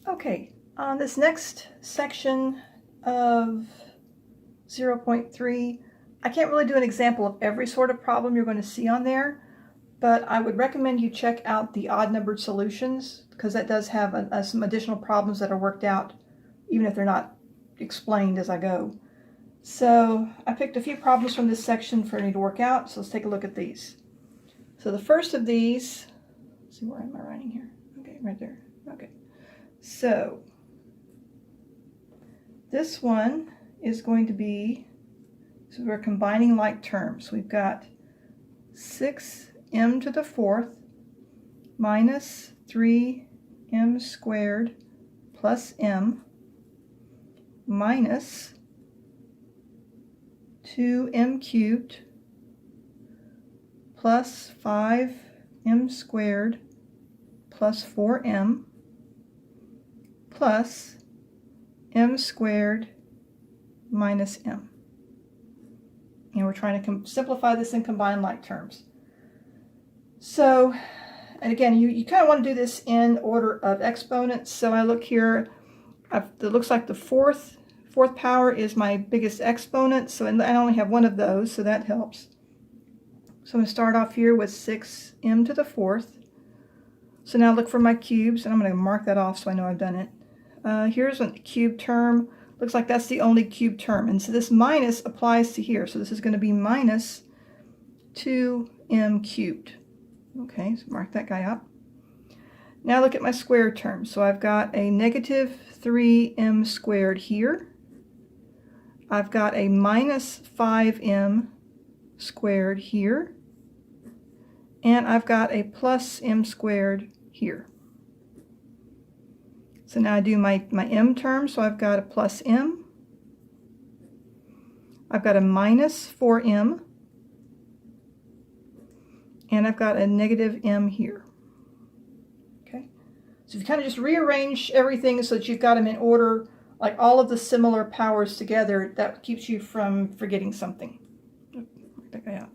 Okay, on this next section of 0.3, I can't really do an example of every sort of problem you're going to see on there, but I would recommend you check out the odd-numbered solutions, because that does have some additional problems that are worked out, even if they're not explained as I go. So I picked a few problems from this section for you to work out, so let's take a look at these. So the first of these, let's see, where am I writing here? Okay, right there. Okay. So this one is going to be, so we're combining like terms. We've got 6m to the fourth minus 3m squared plus m minus 2m cubed plus 5m squared plus 4m plus m squared minus m. And we're trying to simplify this and combine like terms. So, and again, you kind of want to do this in order of exponents. So I look here, it looks like the fourth power is my biggest exponent, so I only have one of those, so that helps. So I'm going to start off here with 6m to the fourth. So now look for my cubes, and I'm going to mark that off so I know I've done it. Here's a cube term. Looks like that's the only cube term, and so this minus applies to here. So this is going to be minus 2m cubed. Okay, so mark that guy up. Now look at my square term. So I've got a negative 3m squared here. I've got a minus 5m squared here. And I've got a plus m squared here. So now I do my m term, so I've got a plus m. I've got a minus 4m. And I've got a negative m here. Okay, so if you kind of just rearrange everything so that you've got them in order, like all of the similar powers together, that keeps you from forgetting something. Write that guy out.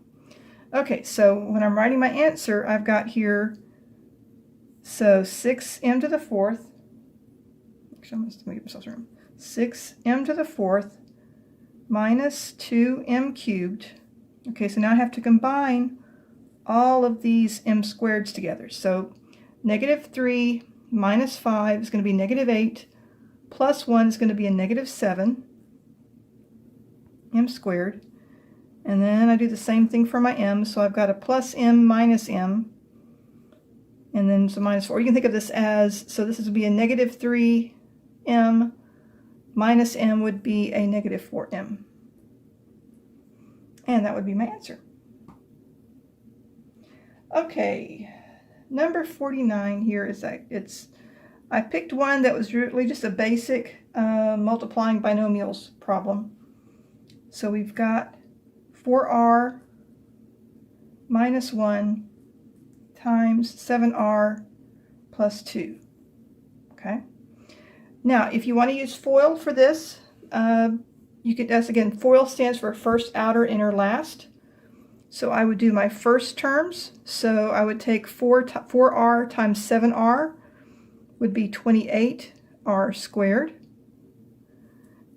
Okay, so when I'm writing my answer, I've got here, so 6m to the fourth. Actually, I'm just going to give myself room. 6m to the fourth minus 2m cubed. Okay, so now I have to combine all of these m squareds together. So negative 3 minus 5 is going to be negative 8, plus 1 is going to be a negative 7 m squared. And then I do the same thing for my m, so I've got a plus m minus m, and then so minus 4. You can think of this as, so this would be a negative 3m minus m would be a negative 4m. And that would be my answer. Okay, number 49 here is that I picked one that was really just a basic multiplying binomials problem. So we've got 4r minus 1 times 7r plus 2. Okay. Now, if you want to use FOIL for this, you could, that's again, FOIL stands for first, outer, inner, last. So I would do my first terms. So I would take 4r times 7r would be 28r squared.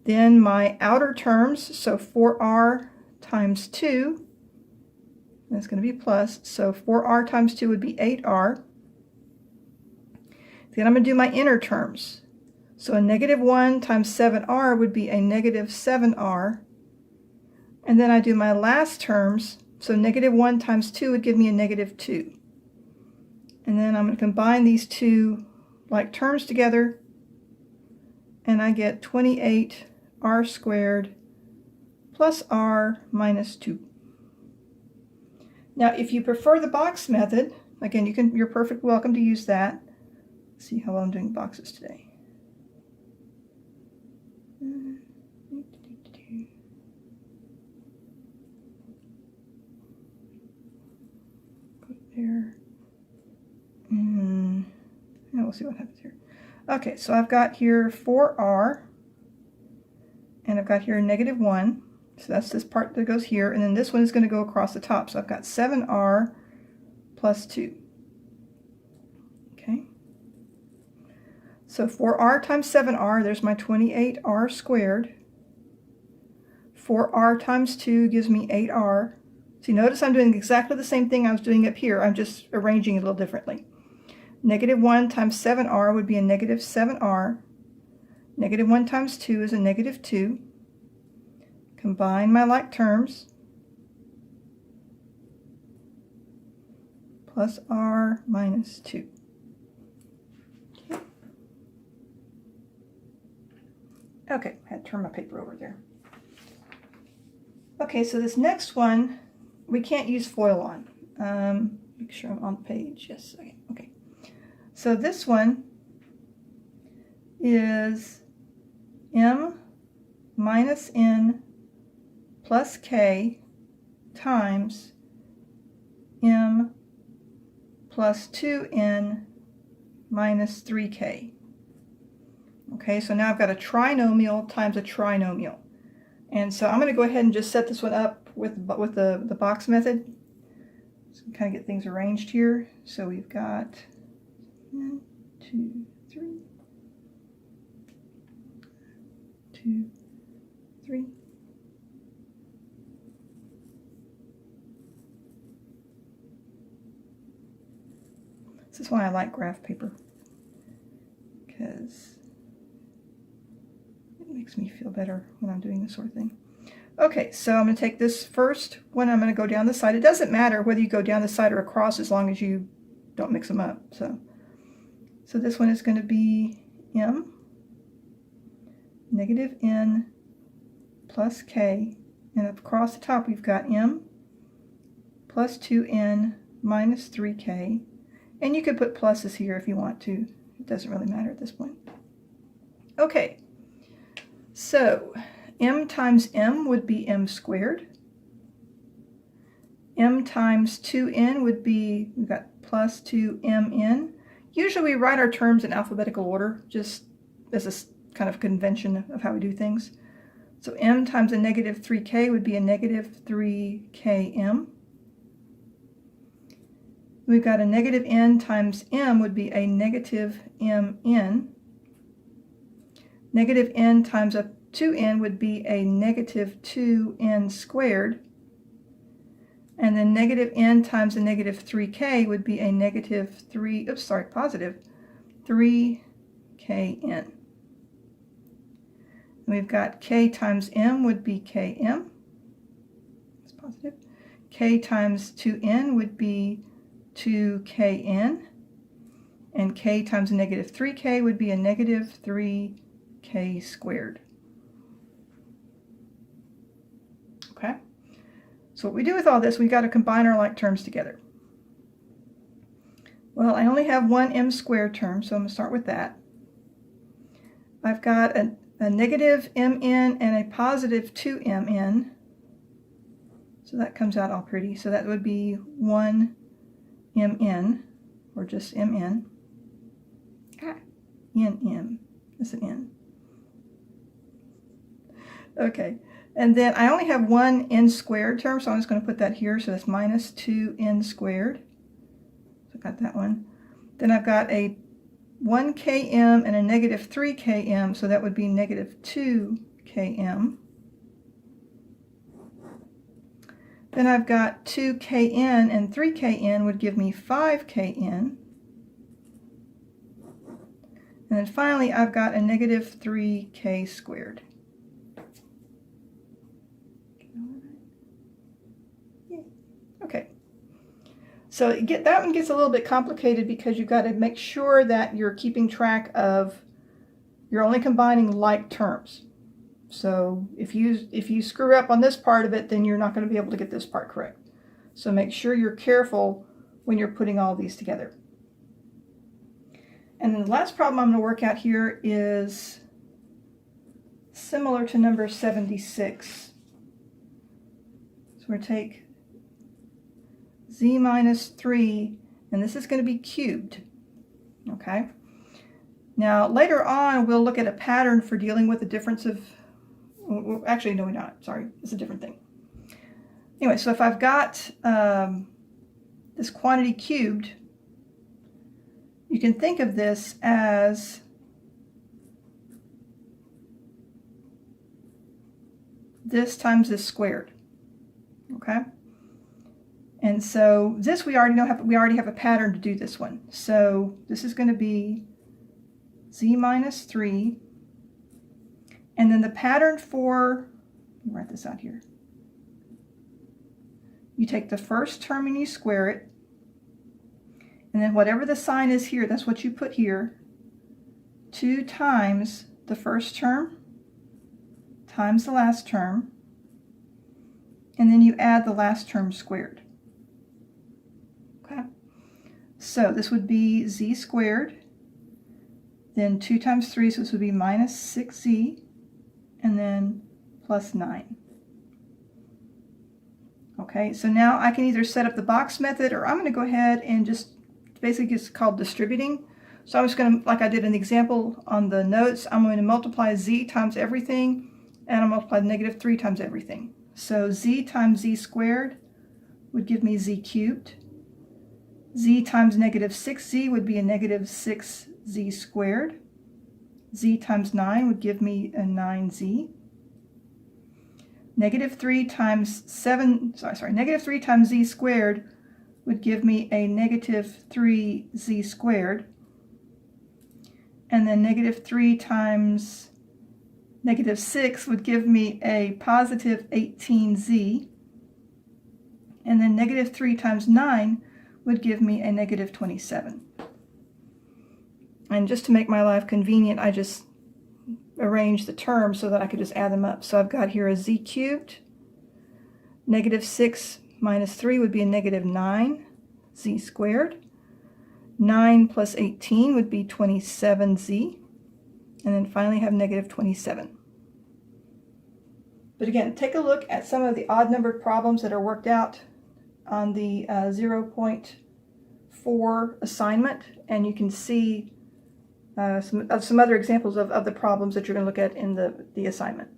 Then my outer terms, so 4r times 2, that's going to be plus, so 4r times 2 would be 8r. Then I'm going to do my inner terms. So a negative 1 times 7r would be a negative 7r. And then I do my last terms, so negative 1 times 2 would give me a negative 2. And then I'm going to combine these two like terms together, and I get 28r squared plus r minus 2. Now, if you prefer the box method, again, you're perfectly welcome to use that. Let's see how well I'm doing boxes today. Put there. And we'll see what happens here. Okay, so I've got here 4r, and I've got here a negative 1. So that's this part that goes here, and then this one is going to go across the top. So I've got 7r plus 2. Okay. So 4r times 7r, there's my 28r squared. 4r times 2 gives me 8r. So you notice I'm doing exactly the same thing I was doing up here. I'm just arranging it a little differently. Negative 1 times 7r would be a negative 7r. Negative 1 times 2 is a negative 2. Combine my like terms. Plus r minus 2. Okay, I had to turn my paper over there. Okay, so this next one, we can't use FOIL on. Make sure I'm on the page. Yes, okay. So this one is m minus n plus k times m plus 2n minus 3k. Okay, so now I've got a trinomial times a trinomial. And so I'm going to go ahead and just set this one up with the box method. So kind of get things arranged here. So we've got 1, 2, 3, 2, 3. This is why I like graph paper, because it makes me feel better when I'm doing this sort of thing. Okay, so I'm going to take this first one. I'm going to go down the side. It doesn't matter whether you go down the side or across as long as you don't mix them up. So this one is going to be m negative n plus k, and across the top we've got m plus 2n minus 3k, and you could put pluses here if you want to. It doesn't really matter at this point. Okay, so m times m would be m squared. M times 2n would be, we've got plus 2mn. Usually we write our terms in alphabetical order, just as a kind of convention of how we do things. So m times a negative 3k would be a negative 3km. We've got a negative n times m would be a negative mn. Negative n times a 2n would be a negative 2n squared. And then negative n times a negative 3k would be a negative positive 3kn. And we've got k times m would be km. That's positive. K times 2n would be 2kn. And k times a negative 3k would be a negative 3k squared. Okay? So what we do with all this, we've got to combine our like terms together. Well, I only have one m squared term, so I'm going to start with that. I've got a negative mn and a positive 2mn. So that comes out all pretty. So that would be 1 mn, or just mn. nm. That's an n. Okay. And then I only have one n squared term, so I'm just going to put that here. So that's minus 2n squared. So I got that one. Then I've got a 1km and a negative 3km, so that would be negative 2km. Then I've got 2kn and 3kn would give me 5kn. And then finally I've got a negative 3k squared. Okay, so that one gets a little bit complicated because you've got to make sure that you're keeping track of, you're only combining like terms. So if you screw up on this part of it, then you're not going to be able to get this part correct. So make sure you're careful when you're putting all these together. And then the last problem I'm going to work out here is similar to number 76. So we're going to take z minus 3, and this is going to be cubed. Okay. Now later on we'll look at a pattern for dealing with the difference of, actually no we're not, sorry, it's a different thing. Anyway, so if I've got this quantity cubed, you can think of this as this times this squared. Okay? And so this we already have a pattern to do this one. So this is going to be z minus 3. And then the pattern for, let me write this out here. You take the first term and you square it. And then whatever the sign is here, that's what you put here. 2 times the first term times the last term. And then you add the last term squared. Okay? So this would be z squared. Then 2 times 3, so this would be minus 6z. And then plus 9. Okay, so now I can either set up the box method, or I'm going to go ahead and just basically it's called distributing. So I'm just going to, like I did in the example on the notes, I'm going to multiply z times everything, and I'll multiply negative 3 times everything. So z times z squared would give me z cubed. Z times negative 6z would be a negative 6z squared. Z times 9 would give me a 9z. Negative 3 times negative 3 times z squared would give me a negative 3z squared. And then negative 3 times negative 6 would give me a positive 18z. And then negative 3 times 9 would give me a negative 27. And just to make my life convenient, I just arrange the terms so that I could just add them up. So I've got here a z cubed. Negative 6 minus 3 would be a negative 9z squared. 9 plus 18 would be 27z. And then finally have negative 27. But again, take a look at some of the odd numbered problems that are worked out on the 0.4 assignment, and you can see some other examples of the problems that you're going to look at in the assignment.